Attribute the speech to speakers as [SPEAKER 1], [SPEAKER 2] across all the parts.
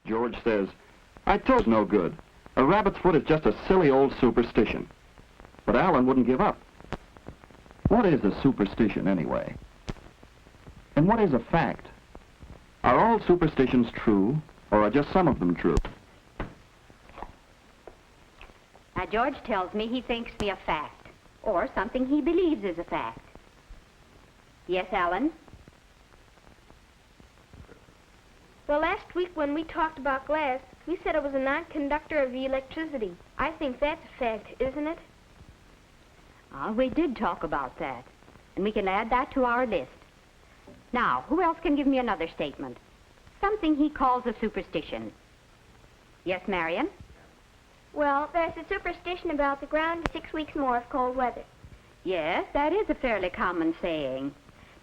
[SPEAKER 1] George says, I told you no good. A rabbit's foot is just a silly old superstition. But Alan wouldn't give up. What is a superstition anyway? And what is a fact? Are all superstitions true, or are just some of them true?
[SPEAKER 2] Now, George tells me he thinks me a fact, or something he believes is a fact. Yes, Alan?
[SPEAKER 3] Well, last week when we talked about glass, we said it was a non-conductor of electricity. I think that's a fact, isn't it?
[SPEAKER 2] We did talk about that, and we can add that to our list. Now, who else can give me another statement? Something he calls a superstition. Yes, Marion?
[SPEAKER 3] Well, there's a superstition about the ground 6 weeks more of cold weather.
[SPEAKER 2] Yes, that is a fairly common saying.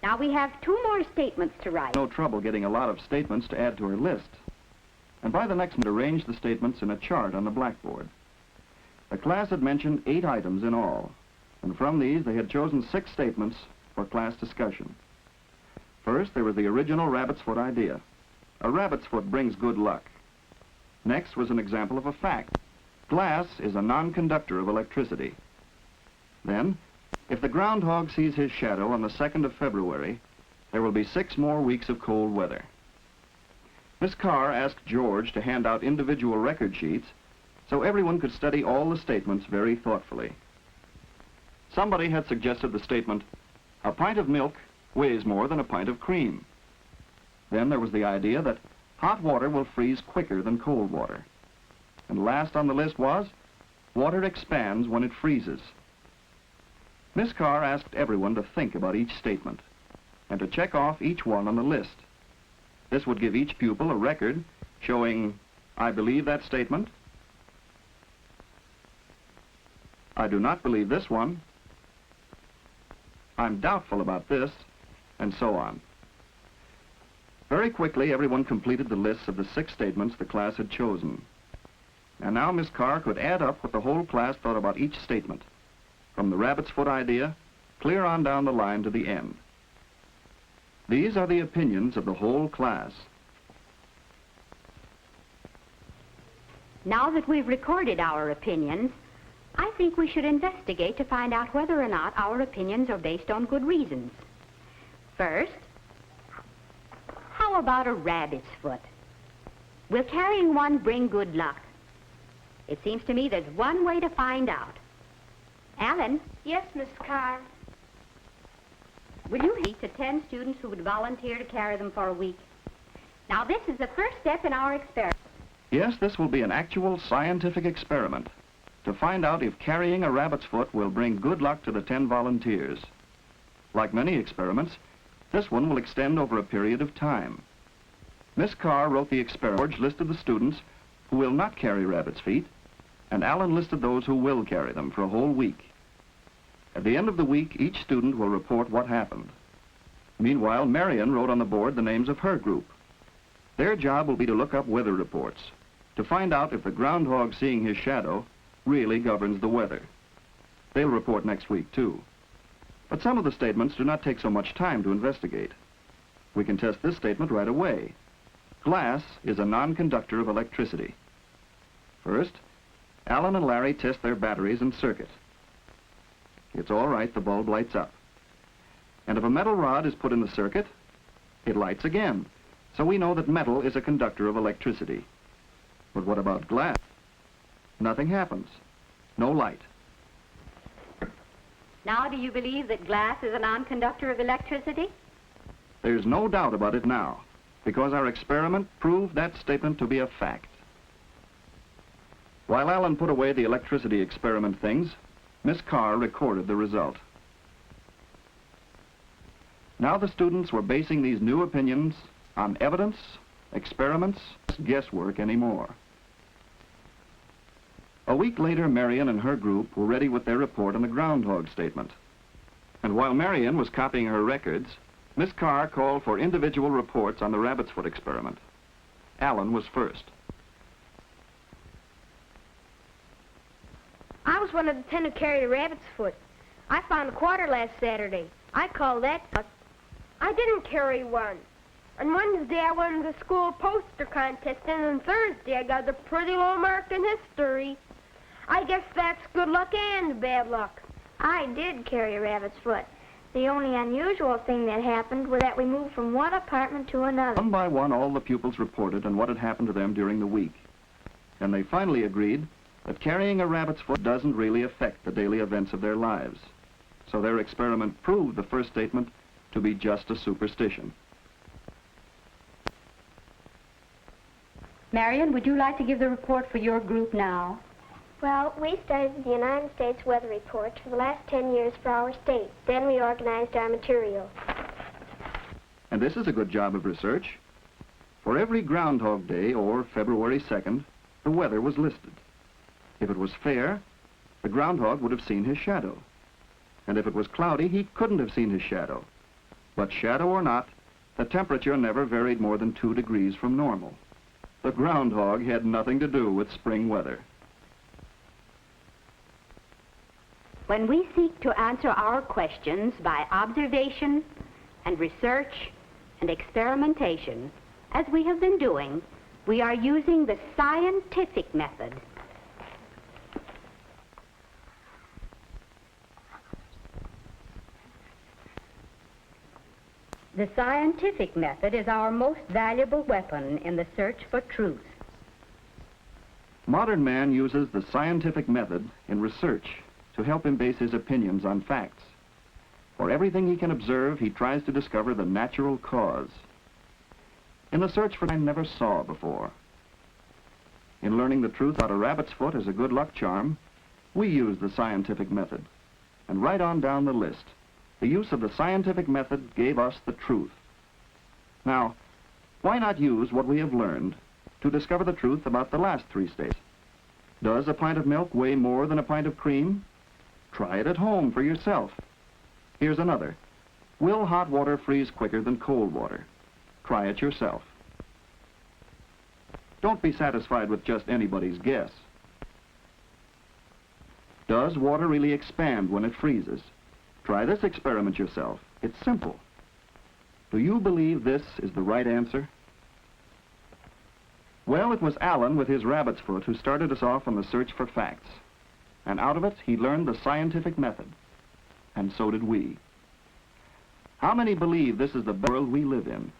[SPEAKER 2] Now, we have 2 more statements to write.
[SPEAKER 1] No trouble getting a lot of statements to add to her list. And by the next month, arrange the statements in a chart on the blackboard. The class had mentioned 8 items in all, and from these they had chosen 6 statements for class discussion. First, there was the original rabbit's foot idea. A rabbit's foot brings good luck. Next was an example of a fact. Glass is a non-conductor of electricity. Then, if the groundhog sees his shadow on the 2nd of February, there will be 6 more weeks of cold weather. Miss Carr asked George to hand out individual record sheets so everyone could study all the statements very thoughtfully. Somebody had suggested the statement, a pint of milk weighs more than a pint of cream. Then there was the idea that hot water will freeze quicker than cold water. And last on the list was, water expands when it freezes. Miss Carr asked everyone to think about each statement and to check off each one on the list. This would give each pupil a record showing, I believe that statement, I do not believe this one, I'm doubtful about this, and so on. Very quickly, everyone completed the lists of the 6 statements the class had chosen. And now Miss Carr could add up what the whole class thought about each statement, from the rabbit's foot idea, clear on down the line to the end. These are the opinions of the whole class.
[SPEAKER 2] Now that we've recorded our opinions, I think we should investigate to find out whether or not our opinions are based on good reasons. First, how about a rabbit's foot? Will carrying one bring good luck? It seems to me there's one way to find out. Alan?
[SPEAKER 3] Yes, Miss Carr.
[SPEAKER 2] Will you meet the 10 students who would volunteer to carry them for a week? Now, this is the first step in our experiment.
[SPEAKER 1] Yes, this will be an actual scientific experiment to find out if carrying a rabbit's foot will bring good luck to the 10 volunteers. Like many experiments, this one will extend over a period of time. Miss Carr wrote the experiment. George listed the students who will not carry rabbit's feet, and Alan listed those who will carry them for a whole week. At the end of the week, each student will report what happened. Meanwhile, Marion wrote on the board the names of her group. Their job will be to look up weather reports, to find out if the groundhog seeing his shadow really governs the weather. They'll report next week, too. But some of the statements do not take so much time to investigate. We can test this statement right away. Glass is a non-conductor of electricity. First, Alan and Larry test their batteries and circuit. It's all right, the bulb lights up. And if a metal rod is put in the circuit, it lights again. So we know that metal is a conductor of electricity. But what about glass? Nothing happens. No light.
[SPEAKER 2] Now, do you believe that glass is a non-conductor of electricity?
[SPEAKER 1] There's no doubt about it now, because our experiment proved that statement to be a fact. While Alan put away the electricity experiment things, Miss Carr recorded the result. Now the students were basing these new opinions on evidence, experiments, guesswork anymore. A week later, Marion and her group were ready with their report on the groundhog statement. And while Marion was copying her records, Miss Carr called for individual reports on the rabbit's foot experiment. Alan was first.
[SPEAKER 3] I was one of the 10 who carried a rabbit's foot. I found a quarter last Saturday. I call that luck. I didn't carry one. On Wednesday, I won the school poster contest, and on Thursday, I got a pretty low mark in history. I guess that's good luck and bad luck.
[SPEAKER 4] I did carry a rabbit's foot. The only unusual thing that happened was that we moved from one apartment to another.
[SPEAKER 1] One by one, all the pupils reported on what had happened to them during the week. And they finally agreed that carrying a rabbit's foot doesn't really affect the daily events of their lives. So their experiment proved the first statement to be just a superstition.
[SPEAKER 2] Marion, would you like to give the report for your group now?
[SPEAKER 4] Well, we studied the United States weather reports for the last 10 years for our state. Then we organized our material.
[SPEAKER 1] And this is a good job of research. For every Groundhog Day or February 2nd, the weather was listed. If it was fair, the groundhog would have seen his shadow. And if it was cloudy, he couldn't have seen his shadow. But shadow or not, the temperature never varied more than 2 degrees from normal. The groundhog had nothing to do with spring weather.
[SPEAKER 2] When we seek to answer our questions by observation and research and experimentation, as we have been doing, we are using the scientific method. The scientific method is our most valuable weapon in the search for truth.
[SPEAKER 1] Modern man uses the scientific method in research to help him base his opinions on facts. For everything he can observe, he tries to discover the natural cause. In the search for what I never saw before. In learning the truth about a rabbit's foot as a good luck charm, we use the scientific method. And right on down the list, the use of the scientific method gave us the truth. Now, why not use what we have learned to discover the truth about the last 3 states? Does a pint of milk weigh more than a pint of cream? Try it at home for yourself. Here's another. Will hot water freeze quicker than cold water? Try it yourself. Don't be satisfied with just anybody's guess. Does water really expand when it freezes? Try this experiment yourself. It's simple. Do you believe this is the right answer? Well, it was Alan with his rabbit's foot who started us off on the search for facts. And out of it, he learned the scientific method. And so did we. How many believe this is the world we live in?